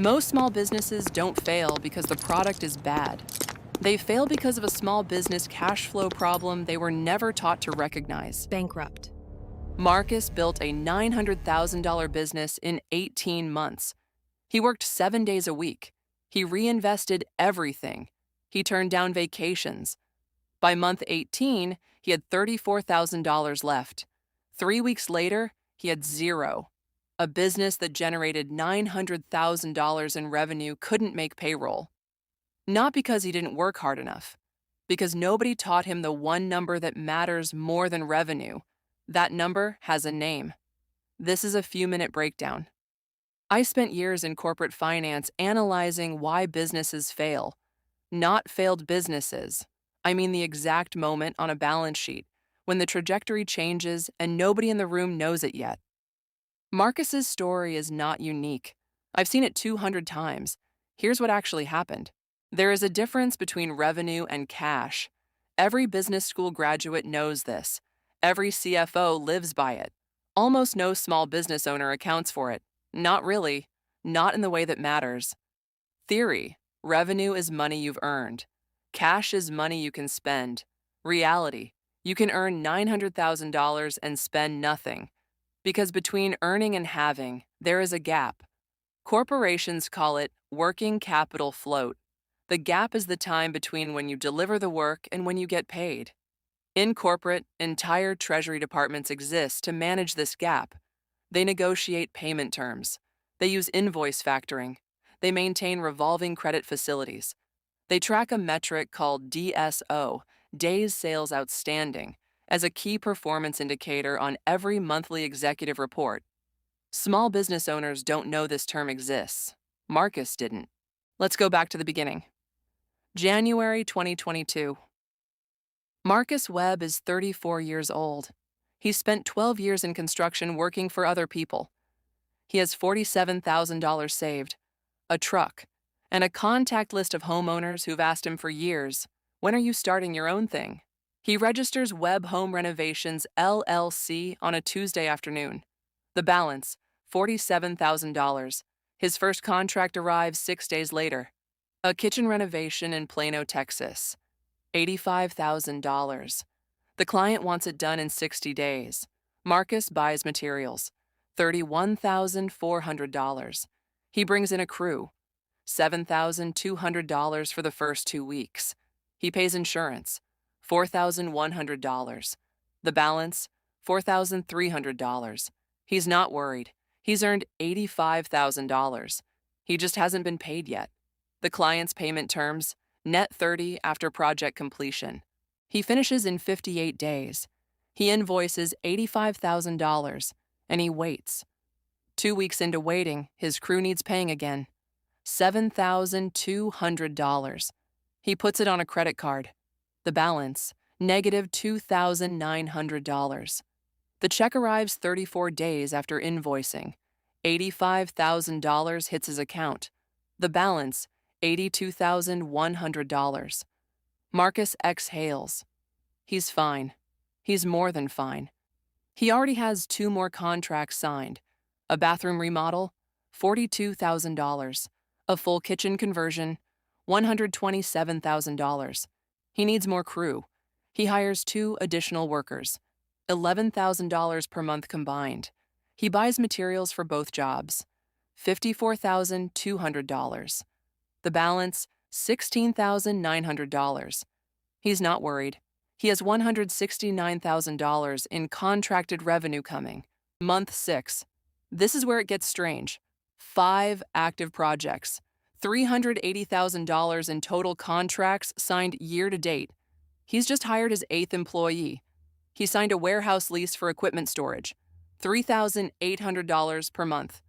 Most small businesses don't fail because the product is bad. They fail because of a small business cash flow problem they were never taught to recognize. Bankrupt. Marcus built a $900,000 business in 18 months. He worked 7 days a week. He reinvested everything. He turned down vacations. By month 18, he had $34,000 left. 3 weeks later, he had zero. A business that generated $900,000 in revenue couldn't make payroll. Not because he didn't work hard enough, because nobody taught him the one number that matters more than revenue. That number has a name. This is a few-minute breakdown. I spent years in corporate finance analyzing why businesses fail. Not failed businesses. I mean the exact moment on a balance sheet when the trajectory changes and nobody in the room knows it yet. Marcus's story is not unique. I've seen it 200 times. Here's what actually happened. There is a difference between revenue and cash. Every business school graduate knows this. Every CFO lives by it. Almost no small business owner accounts for it. Not really. Not in the way that matters. Theory: revenue is money you've earned. Cash is money you can spend. Reality: you can earn $900,000 and spend nothing. Because between earning and having, there is a gap. Corporations call it working capital float. The gap is the time between when you deliver the work and when you get paid. In corporate, entire treasury departments exist to manage this gap. They negotiate payment terms. They use invoice factoring. They maintain revolving credit facilities. They track a metric called DSO, Days Sales Outstanding, as a key performance indicator on every monthly executive report. Small business owners don't know this term exists. Marcus didn't. Let's go back to the beginning. January 2022. Marcus Webb is 34 years old. He's spent 12 years in construction working for other people. He has $47,000 saved, a truck, and a contact list of homeowners who've asked him for years, "When are you starting your own thing?" He registers Webb Home Renovations LLC on a Tuesday afternoon. The balance, $47,000. His first contract arrives 6 days later. A kitchen renovation in Plano, Texas. $85,000. The client wants it done in 60 days. Marcus buys materials. $31,400. He brings in a crew. $7,200 for the first 2 weeks. He pays insurance. $4,100. The balance, $4,300. He's not worried. He's earned $85,000. He just hasn't been paid yet. The client's payment terms, net 30 after project completion. He finishes in 58 days. He invoices $85,000, and he waits. 2 weeks into waiting, his crew needs paying again. $7,200. He puts it on a credit card. The balance, negative $2,900. The check arrives 34 days after invoicing. $85,000 hits his account. The balance, $82,100. Marcus exhales. He's fine. He's more than fine. He already has 2 more contracts signed. A bathroom remodel, $42,000. A full kitchen conversion, $127,000. He needs more crew. He hires 2 additional workers, $11,000 per month combined. He buys materials for both jobs, $54,200. The balance, $16,900. He's not worried. He has $169,000 in contracted revenue coming. Month 6. This is where it gets strange. 5 active projects, $380,000 in total contracts signed year to date. He's just hired his 8th employee. He signed a warehouse lease for equipment storage, $3,800 per month.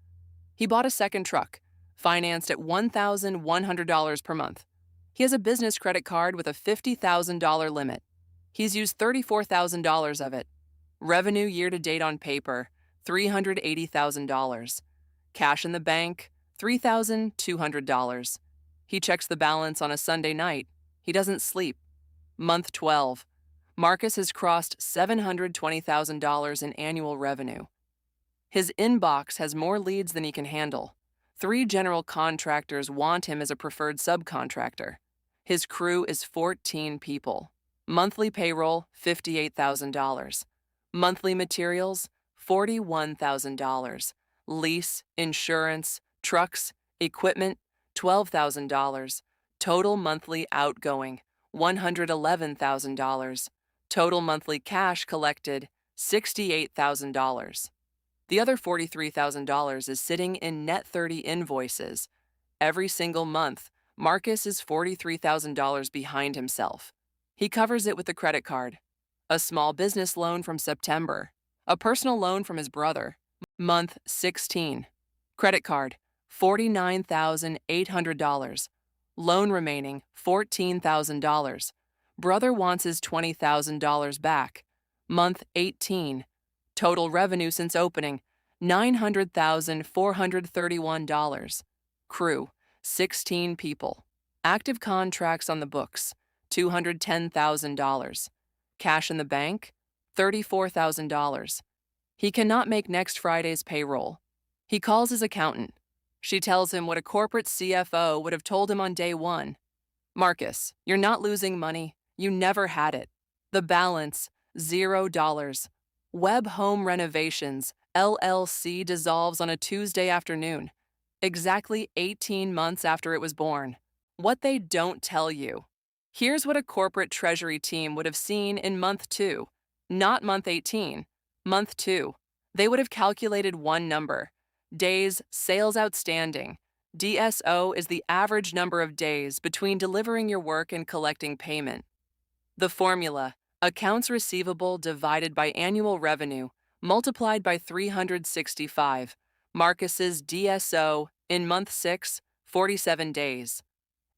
He bought a second truck, financed at $1,100 per month. He has a business credit card with a $50,000 limit. He's used $34,000 of it. Revenue year to date on paper, $380,000. Cash in the bank, $3,200. He checks the balance on a Sunday night. He doesn't sleep. Month 12. Marcus has crossed $720,000 in annual revenue. His inbox has more leads than he can handle. 3 general contractors want him as a preferred subcontractor. His crew is 14 people. Monthly payroll, $58,000. Monthly materials, $41,000. Lease, insurance, trucks, equipment, $12,000. Total monthly outgoing, $111,000. Total monthly cash collected, $68,000. The other $43,000 is sitting in net 30 invoices. Every single month, Marcus is $43,000 behind himself. He covers it with a credit card, a small business loan from September, a personal loan from his brother, month 16. Credit card, $49,800. Loan remaining, $14,000. Brother wants his $20,000 back. Month 18. Total revenue since opening, $900,431. Crew, 16 people. Active contracts on the books, $210,000. Cash in the bank, $34,000. He cannot make next Friday's payroll. He calls his accountant. She tells him what a corporate CFO would have told him on day one. Marcus, you're not losing money. You never had it. The balance, $0. Webb Home Renovations, LLC dissolves on a Tuesday afternoon, exactly 18 months after it was born. What they don't tell you. Here's what a corporate treasury team would have seen in month 2, not month 18, month 2. They would have calculated one number, days sales outstanding. DSO is the average number of days between delivering your work and collecting payment. The formula, accounts receivable divided by annual revenue multiplied by 365. Marcus's DSO in month 6, 47 days.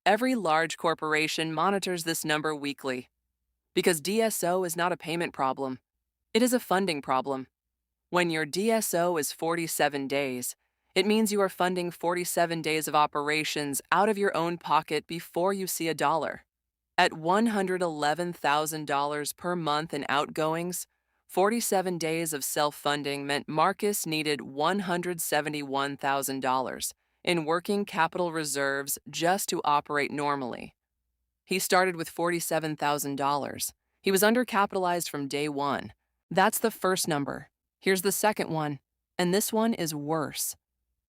Every large corporation monitors this number weekly. Because DSO is not a payment problem, it is a funding problem. When your DSO is 47 days, it means you are funding 47 days of operations out of your own pocket before you see a dollar. At $111,000 per month in outgoings, 47 days of self-funding meant Marcus needed $171,000 in working capital reserves just to operate normally. He started with $47,000. He was undercapitalized from day one. That's the first number. Here's the second one, and this one is worse.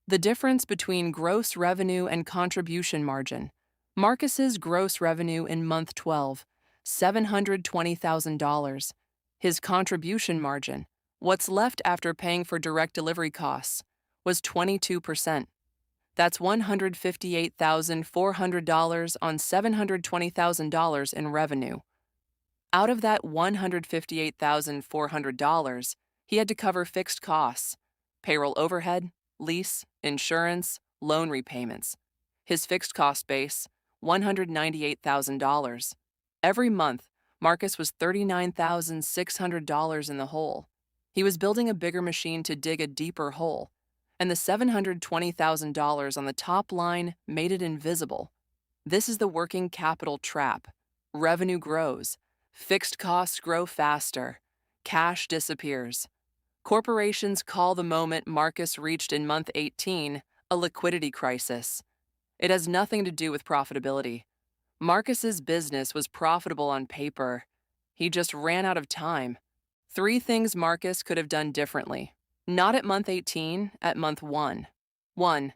The difference between gross revenue and contribution margin. Marcus's gross revenue in month 12, $720,000. His contribution margin, what's left after paying for direct delivery costs, was 22%. That's $158,400 on $720,000 in revenue. Out of that $158,400, he had to cover fixed costs, payroll overhead, lease, insurance, loan repayments. His fixed cost base, $198,000. Every month, Marcus was $39,600 in the hole. He was building a bigger machine to dig a deeper hole, and the $720,000 on the top line made it invisible. This is the working capital trap. Revenue grows. Fixed costs grow faster. Cash disappears. Corporations call the moment Marcus reached in month 18 a liquidity crisis. It has nothing to do with profitability. Marcus's business was profitable on paper. He just ran out of time. 3 things Marcus could have done differently. Not at month 18, at month 1. 1.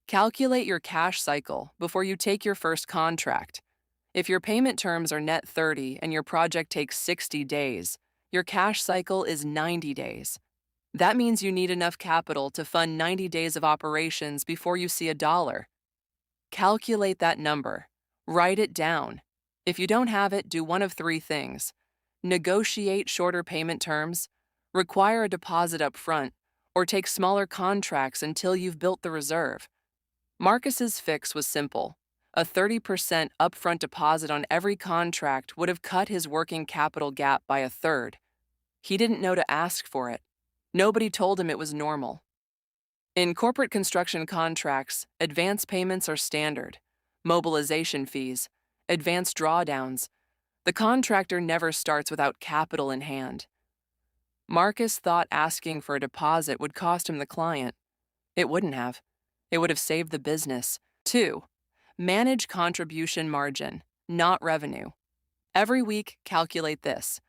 Calculate your cash cycle before you take your first contract. If your payment terms are net 30 and your project takes 60 days, your cash cycle is 90 days. That means you need enough capital to fund 90 days of operations before you see a dollar. Calculate that number. Write it down. If you don't have it, do one of 3 things. Negotiate shorter payment terms, require a deposit up front, or take smaller contracts until you've built the reserve. Marcus's fix was simple. A 30% upfront deposit on every contract would have cut his working capital gap by 1/3. He didn't know to ask for it. Nobody told him it was normal. In corporate construction contracts, advance payments are standard. Mobilization fees, advance drawdowns. The contractor never starts without capital in hand. Marcus thought asking for a deposit would cost him the client. It wouldn't have. It would have saved the business. 2. Manage contribution margin, not revenue. Every week, calculate this.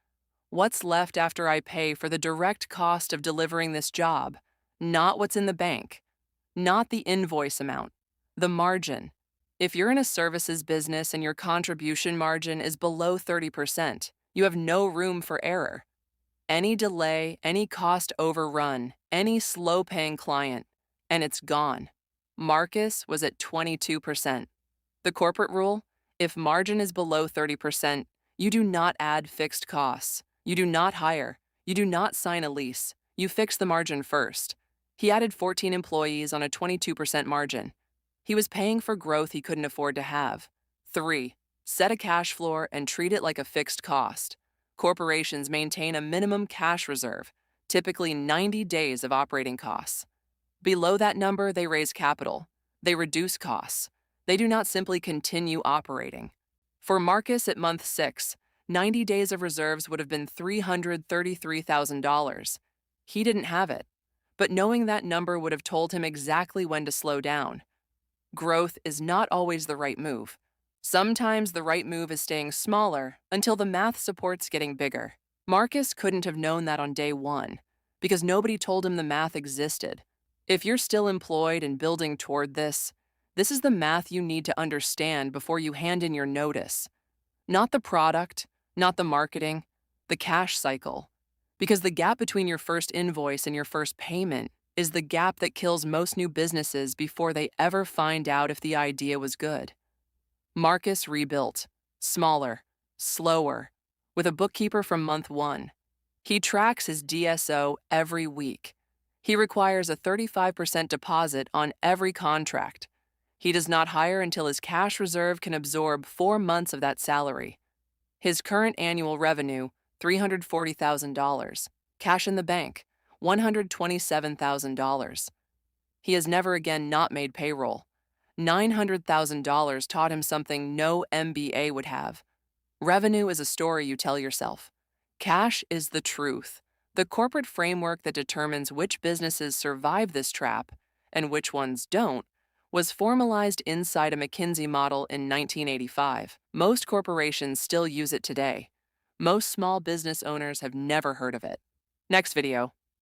What's left after I pay for the direct cost of delivering this job? Not what's in the bank. Not the invoice amount. The margin. If you're in a services business and your contribution margin is below 30%, you have no room for error. Any delay, any cost overrun, any slow-paying client, and it's gone. Marcus was at 22%. The corporate rule: if margin is below 30%, you do not add fixed costs. You do not hire. You do not sign a lease. You fix the margin first. He added 14 employees on a 22% margin. He was paying for growth he couldn't afford to have. 3. Set a cash floor and treat it like a fixed cost. Corporations maintain a minimum cash reserve, typically 90 days of operating costs. Below that number, they raise capital. They reduce costs. They do not simply continue operating. For Marcus at month 6, 90 days of reserves would have been $333,000. He didn't have it, but knowing that number would have told him exactly when to slow down. Growth is not always the right move. Sometimes the right move is staying smaller until the math supports getting bigger. Marcus couldn't have known that on day 1 because nobody told him the math existed. If you're still employed and building toward this is the math you need to understand before you hand in your notice. Not the product, not the marketing, the cash cycle. Because the gap between your first invoice and your first payment is the gap that kills most new businesses before they ever find out if the idea was good. Marcus rebuilt, smaller, slower, with a bookkeeper from month 1. He tracks his DSO every week. He requires a 35% deposit on every contract. He does not hire until his cash reserve can absorb 4 months of that salary. His current annual revenue, $340,000. Cash in the bank, $127,000. He has never again not made payroll. $900,000 taught him something no MBA would have. Revenue is a story you tell yourself. Cash is the truth, the corporate framework that determines which businesses survive this trap and which ones don't, was formalized inside a McKinsey model in 1985. Most corporations still use it today. Most small business owners have never heard of it. Next video.